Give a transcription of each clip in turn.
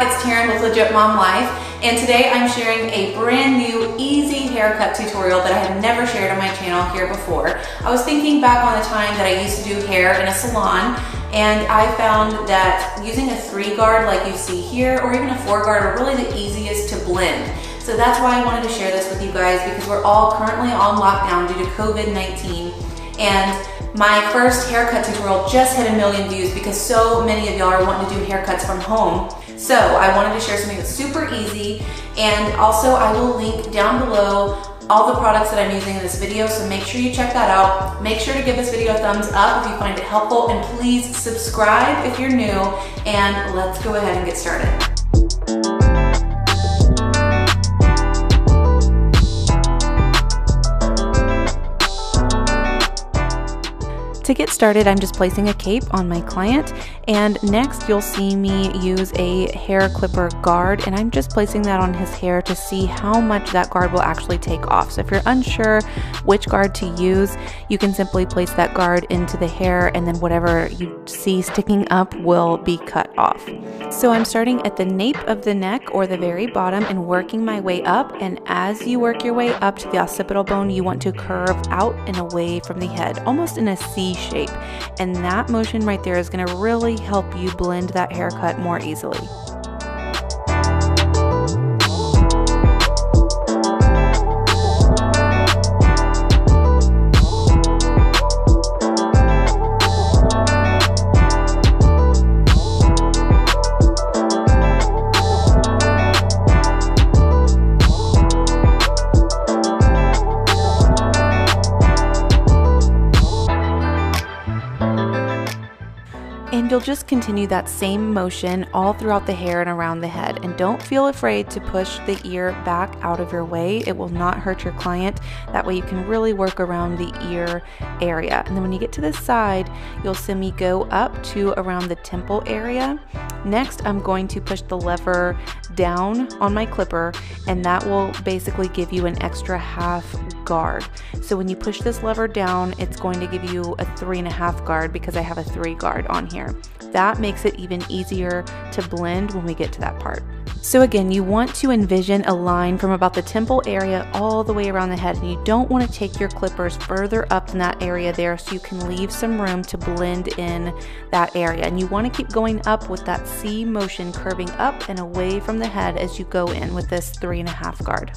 back, it's Taryn with Legit Mom Life, and today I'm sharing a brand new easy haircut tutorial that I have never shared on my channel here before. I was thinking back on the time that I used to do hair in a salon, and I found that using a 3-guard like you see here, or even a 4-guard, are really the easiest to blend. So that's why I wanted to share this with you guys, because we're all currently on lockdown due to COVID-19, and my first haircut tutorial just hit 1 million views because so many of y'all are wanting to do haircuts from home. So I wanted to share something that's super easy, and also I will link down below all the products that I'm using in this video, so make sure you check that out. Make sure to give this video a thumbs up if you find it helpful, and please subscribe if you're new, and let's go ahead and get started. To get started, I'm just placing a cape on my client, and next you'll see me use a hair clipper guard, and I'm just placing that on his hair to see how much that guard will actually take off. So if you're unsure which guard to use, you can simply place that guard into the hair, and then whatever you see sticking up will be cut off. So I'm starting at the nape of the neck, or the very bottom, and working my way up, and as you work your way up to the occipital bone, you want to curve out and away from the head, almost in a C shape, and that motion right there is going to really help you blend that haircut more easily. And you'll just continue that same motion all throughout the hair and around the head. And don't feel afraid to push the ear back out of your way. It will not hurt your client. That way you can really work around the ear area. And then when you get to the side, you'll see me go up to around the temple area. Next, I'm going to push the lever down on my clipper, and that will basically give you an extra half guard. So when you push this lever down, it's going to give you a 3.5 guard because I have a 3 guard on here. That makes it even easier to blend when we get to that part. So again, you want to envision a line from about the temple area all the way around the head, and you don't want to take your clippers further up in that area there, so you can leave some room to blend in that area. And you want to keep going up with that C motion, curving up and away from the head as you go in with this 3.5 guard.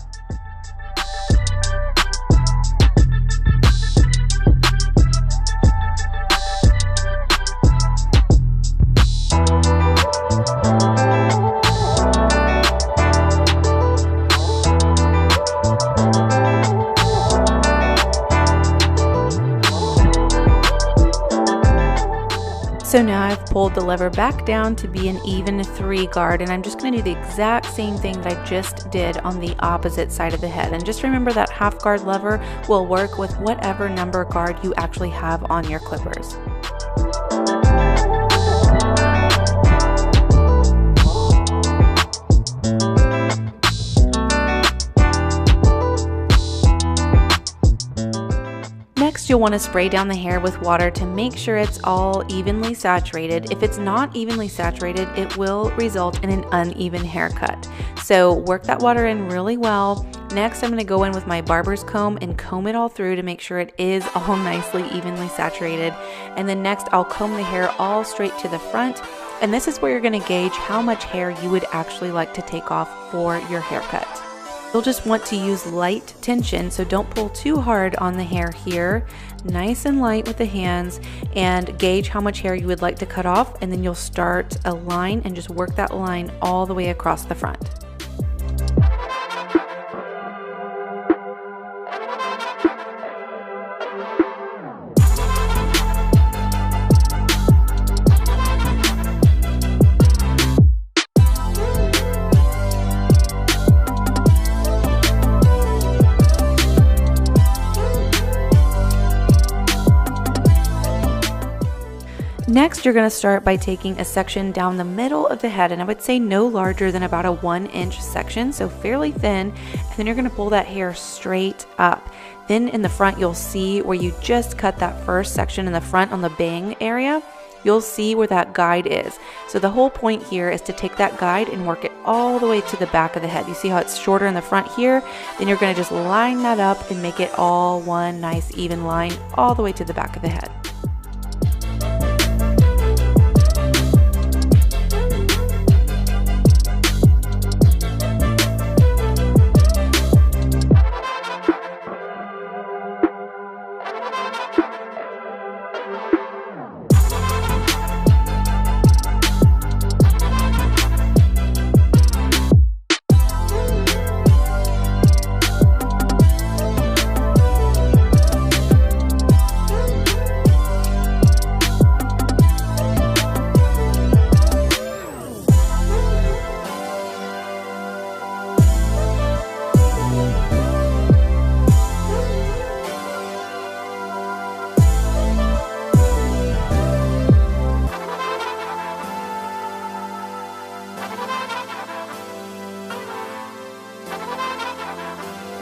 So now I've pulled the lever back down to be an even 3 guard, and I'm just going to do the exact same thing that I just did on the opposite side of the head. And just remember that half guard lever will work with whatever number guard you actually have on your clippers. Next, you'll want to spray down the hair with water to make sure it's all evenly saturated. If it's not evenly saturated, it will result in an uneven haircut. So work that water in really well. Next, I'm going to go in with my barber's comb and comb it all through to make sure it is all nicely evenly saturated. And then next, I'll comb the hair all straight to the front. And this is where you're going to gauge how much hair you would actually like to take off for your haircut. You'll just want to use light tension, so don't pull too hard on the hair here. Nice and light with the hands, and gauge how much hair you would like to cut off, and then you'll start a line and just work that line all the way across the front. Next, you're going to start by taking a section down the middle of the head, and I would say no larger than about a 1-inch section, so fairly thin, and then you're going to pull that hair straight up. Then in the front, you'll see where you just cut that first section in the front on the bang area. you'll see where that guide is. So the whole point here is to take that guide and work it all the way to the back of the head. You see how it's shorter in the front here? Then you're going to just line that up and make it all one nice even line all the way to the back of the head.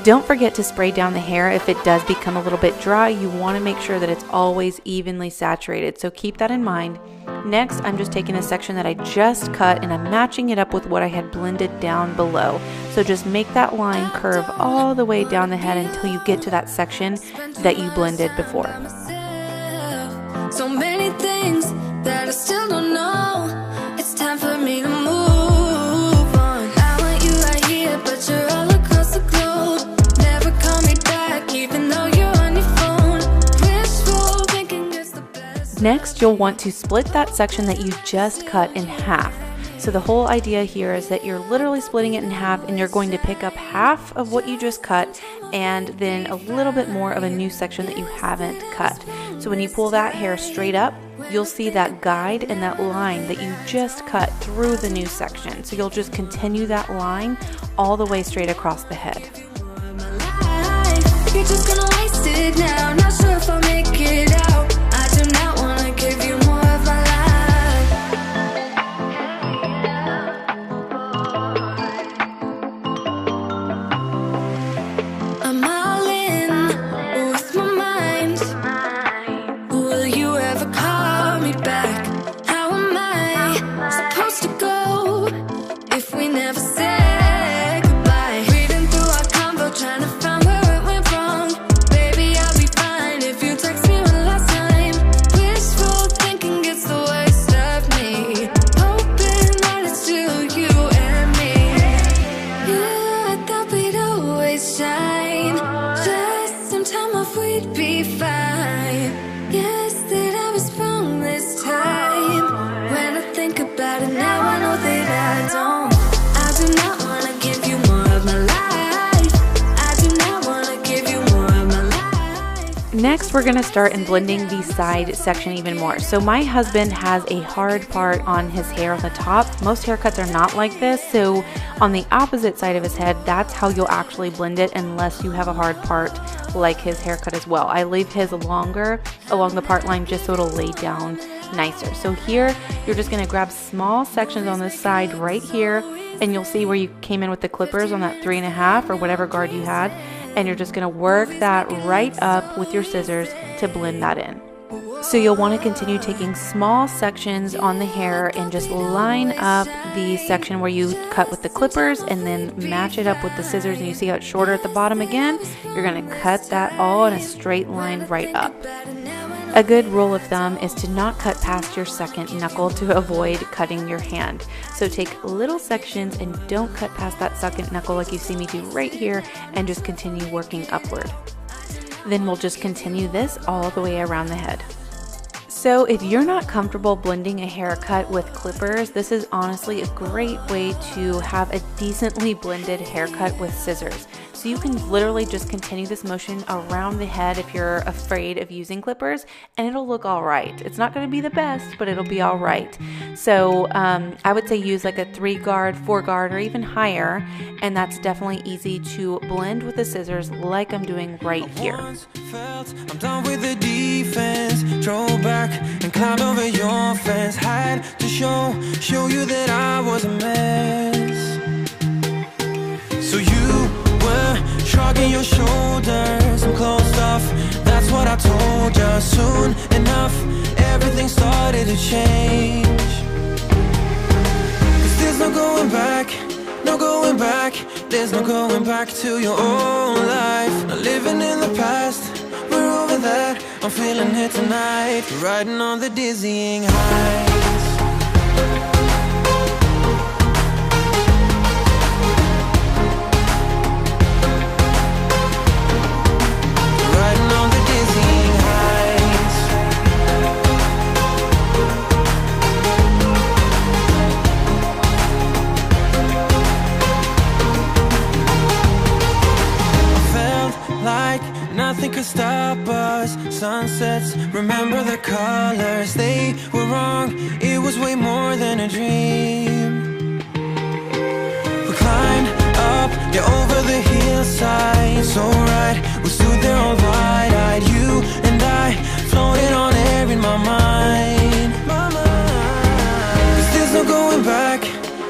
Don't forget to spray down the hair if it does become a little bit dry. You want to make sure that it's always evenly saturated, so keep that in mind. Next, I'm just taking a section that I just cut and I'm matching it up with what I had blended down below. So just make that line curve all the way down the head until you get to that section that you blended before. So many things that I still don't know. It's time for me to move on. I want you right here, but you're all across the globe. Never call me back, even though you're on your phone. Wishful thinking is the best. Next, you'll want to split that section that you just cut in half. So the whole idea here is that you're literally splitting it in half, and you're going to pick up half of what you just cut and then a little bit more of a new section that you haven't cut. So when you pull that hair straight up, you'll see that guide and that line that you just cut through the new section. So you'll just continue that line all the way straight across the head. You're just gonna waste it now. Not sure if I'll make it out. I do not wanna give you more of my life. I'm all in with my mind. Will you ever call me back? How am I supposed to go if we never said goodbye? Reading through our convo, trying to find where it went wrong. Baby, I'll be fine if you text me one last time. Wishful thinking gets the worst of me. Hoping that it's still you and me. Yeah, I thought we'd always shine. Just some time off, we'd be fine. Guess that I was wrong this time. When I think about it now, I know that I don't. I do not wanna give you more of my life. I do not wanna give you more of my life. Next, we're going to start in blending the side section even more. So my husband has a hard part on his hair on the top. Most haircuts are not like this, so on the opposite side of his head, that's how you'll actually blend it unless you have a hard part like his haircut as well. I leave his longer along the part line just so it'll lay down nicer. So here, you're just going to grab small sections on this side right here, and you'll see where you came in with the clippers on that 3.5 or whatever guard you had, and you're just going to work that right up with your scissors to blend that in. So you'll want to continue taking small sections on the hair and just line up the section where you cut with the clippers and then match it up with the scissors, and you see how it's shorter at the bottom again? You're going to cut that all in a straight line right up. A good rule of thumb is to not cut past your second knuckle to avoid cutting your hand. So take little sections and don't cut past that second knuckle like you see me do right here, and just continue working upward. Then we'll just continue this all the way around the head. So if you're not comfortable blending a haircut with clippers, this is honestly a great way to have a decently blended haircut with scissors. So you can literally just continue this motion around the head if you're afraid of using clippers, and it'll look all right. It's not going to be the best, but it'll be all right. So I would say use like a 3 guard, 4 guard, or even higher, and that's definitely easy to blend with the scissors like I'm doing right here. I'm done with the defense. Drove back and climbed over your fence. Had to show you that I was a mess. So you were shrugging your shoulders and closed off. That's what I told you. Soon enough, everything something started to change. 'Cause there's no going back, no going back. There's no going back to your old life. Not living in the past, we're over that. I'm feeling it tonight, riding on the dizzying heights. Riding on the dizzying heights. Felt like nothing could stop us. Sunsets, remember the colors. They were wrong, it was way more than a dream. We climbed up, yeah, over the hillside. So right, we stood there all wide-eyed. You and I, floating on air in my mind. 'Cause there's no going back,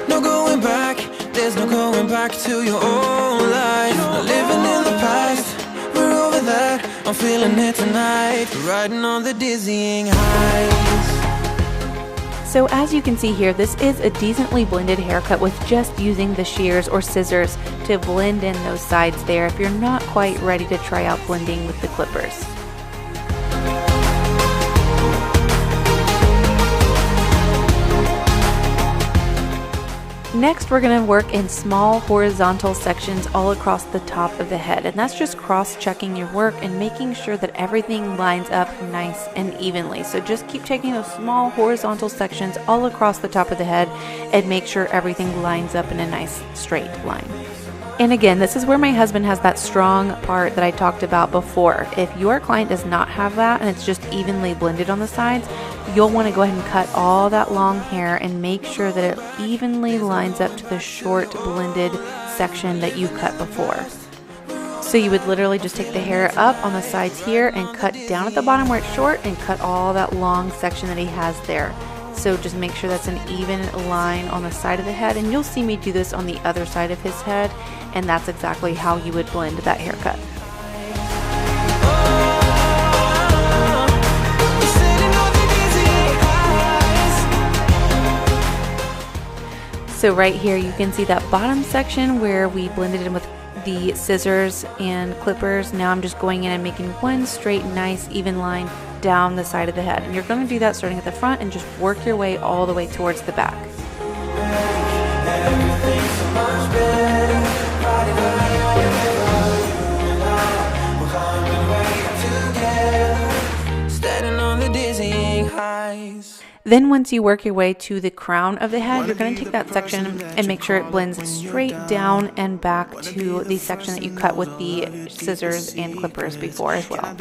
no going back. There's no going back to your old life. Not living in the past, we're over that. I'm feeling it tonight, riding on the dizzying heights. So as you can see here, this is a decently blended haircut with just using the shears or scissors to blend in those sides there if you're not quite ready to try out blending with the clippers. Next, we're going to work in small horizontal sections all across the top of the head, and that's just cross-checking your work and making sure that everything lines up nice and evenly. So just keep taking those small horizontal sections all across the top of the head and make sure everything lines up in a nice straight line. And again, this is where my husband has that strong part that I talked about before. If your client does not have that and it's just evenly blended on the sides, you'll want to go ahead and cut all that long hair and make sure that it evenly lines up to the short blended section that you cut before. So you would literally just take the hair up on the sides here and cut down at the bottom where it's short and cut all that long section that he has there. So just make sure that's an even line on the side of the head, and you'll see me do this on the other side of his head, and that's exactly how you would blend that haircut. So right here you can see that bottom section where we blended in with the scissors and clippers. Now I'm just going in and making one straight, nice, even line down the side of the head. And you're going to do that starting at the front and just work your way all the way towards the back. Then once you work your way to the crown of the head, you're going to take that section and make sure it blends straight down and back to the section that you cut with the scissors and clippers before as well.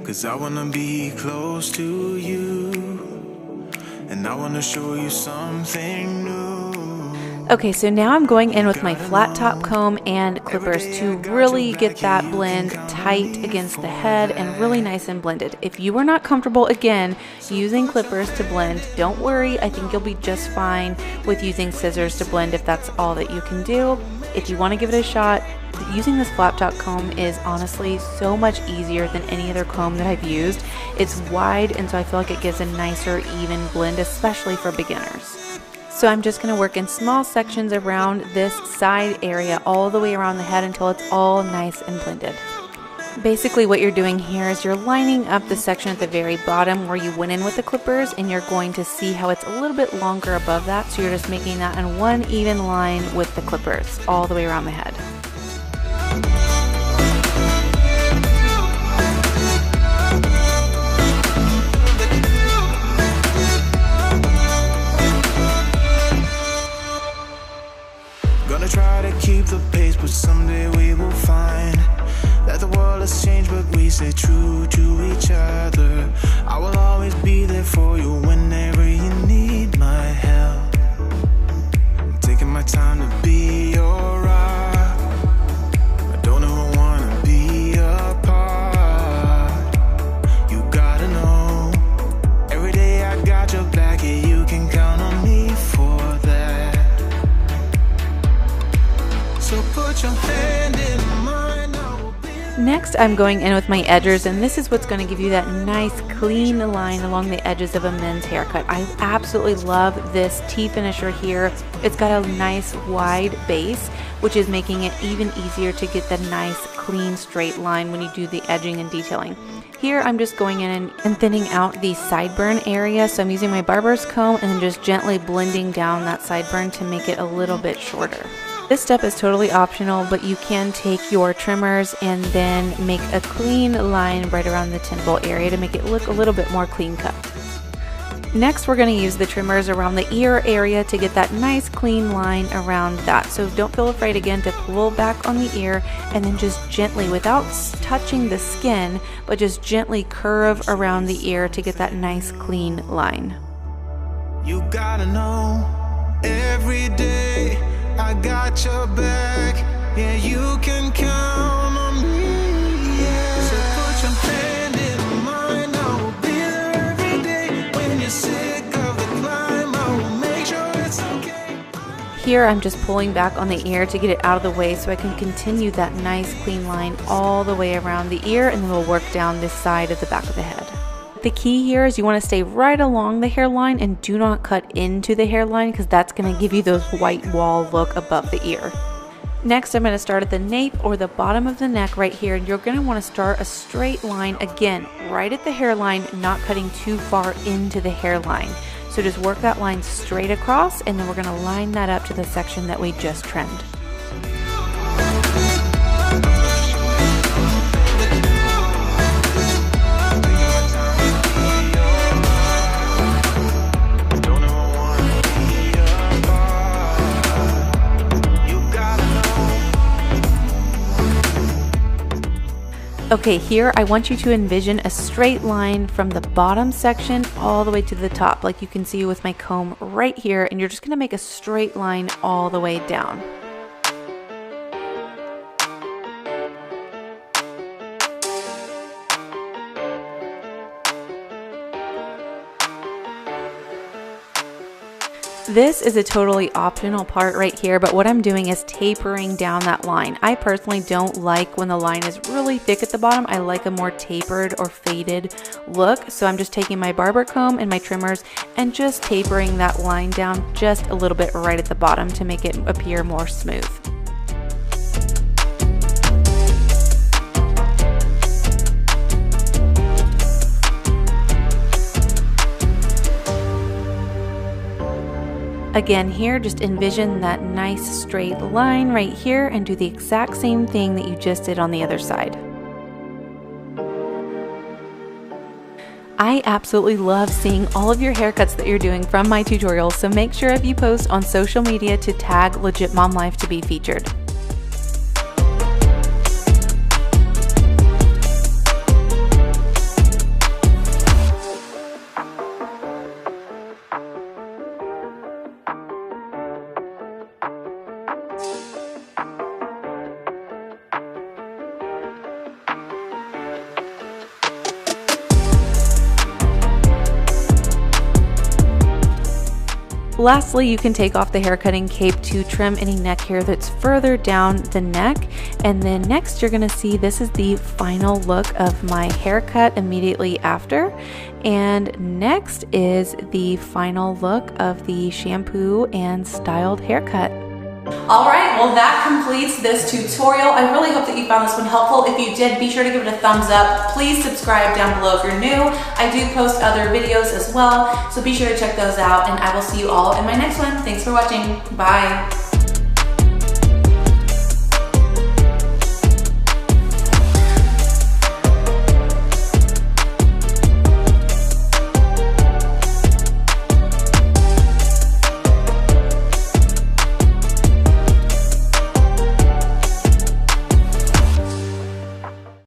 Cause I wanna be close to you, and I wanna show you something new. Okay, so now I'm going in with my flat top comb and clippers to really get that blend tight against the head and really nice and blended. If you are not comfortable, again, using clippers to blend, don't worry. I think you'll be just fine with using scissors to blend if that's all that you can do. If you want to give it a shot, using this flat top comb is honestly so much easier than any other comb that I've used. It's wide, and so I feel like it gives a nicer, even blend, especially for beginners. So I'm just going to work in small sections around this side area all the way around the head until it's all nice and blended. Basically what you're doing here is you're lining up the section at the very bottom where you went in with the clippers, and you're going to see how it's a little bit longer above that, so you're just making that in one even line with the clippers all the way around the head. Gonna try to keep the pace, but someday we will find that the world has changed, but we stay true to each other. I will always be there for you whenever you need my help. I'm taking my time to be your rock. I don't ever wanna be apart. You gotta know, every day I got your back, and you can count on me for that. So put your hand in mine. Next, I'm going in with my edgers, and this is what's going to give you that nice clean line along the edges of a men's haircut. I absolutely love this T-finisher here. It's got a nice wide base, which is making it even easier to get the nice clean straight line when you do the edging and detailing. Here I'm just going in and thinning out the sideburn area, so I'm using my barber's comb and then just gently blending down that sideburn to make it a little bit shorter. This step is totally optional, but you can take your trimmers and then make a clean line right around the temple area to make it look a little bit more clean cut. Next, we're going to use the trimmers around the ear area to get that nice clean line around that. So don't feel afraid again to pull back on the ear and then just gently, without touching the skin, but just gently curve around the ear to get that nice clean line. You gotta know every day I got your back, yeah, you can count on me, yeah. So put your hand in mine, I will be there every day. When you're sick of the climb, I will make sure it's okay. Here I'm just pulling back on the ear to get it out of the way so I can continue that nice clean line all the way around the ear, and then we'll work down this side of the back of the head. The key here is you want to stay right along the hairline and do not cut into the hairline, because that's going to give you those white wall look above the ear. Next, I'm going to start at the nape or the bottom of the neck right here, and you're going to want to start a straight line again right at the hairline, not cutting too far into the hairline. So just work that line straight across, and then we're going to line that up to the section that we just trimmed. Okay, here I want you to envision a straight line from the bottom section all the way to the top, like you can see with my comb right here, and you're just going to make a straight line all the way down. This is a totally optional part right here, but what I'm doing is tapering down that line. I personally don't like when the line is really thick at the bottom. I like a more tapered or faded look. So I'm just taking my barber comb and my trimmers and just tapering that line down just a little bit right at the bottom to make it appear more smooth. Again, here, just envision that nice straight line right here and do the exact same thing that you just did on the other side. I absolutely love seeing all of your haircuts that you're doing from my tutorials, so make sure if you post on social media to tag Legit Mom Life to be featured. Lastly, you can take off the hair cutting cape to trim any neck hair that's further down the neck. And then next you're gonna see this is the final look of my haircut immediately after. And next is the final look of the shampoo and styled haircut. Alright, well that completes this tutorial. I really hope that you found this one helpful. If you did, be sure to give it a thumbs up. Please subscribe down below if you're new. I do post other videos as well, so be sure to check those out, and I will see you all in my next one. Thanks for watching. Bye.